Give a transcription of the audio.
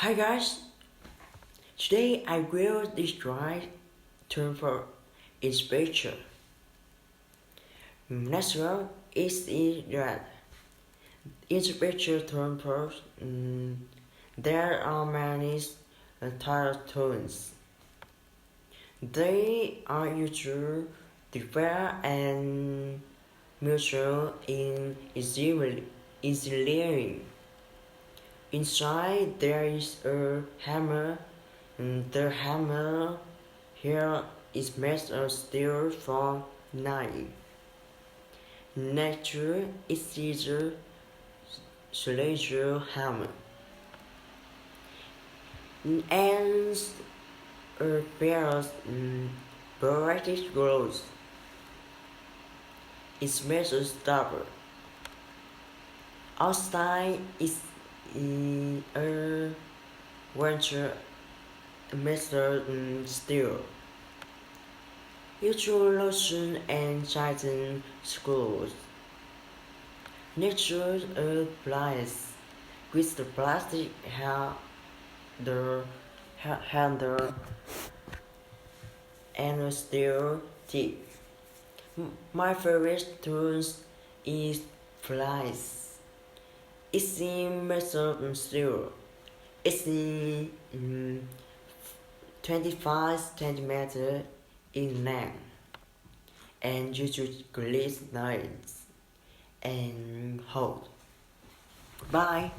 Hi guys, today I will describe term for its picture. Natural is that each picture term for there are many tile tones. They are usually different and mutual in engineering. Inside there is a hammer. The hammer here is made of steel for knife. Nature is either sledge hammer and bears variety growth. It's made of stubble. Outside is a venture metal steel. Usual lotion and tighten screws. Nature applies with the plastic handle and a steel tip. My favorite tools is flies. It's in metal steel. It's in 25 centimeters in length and usually glides nice and hold. Bye.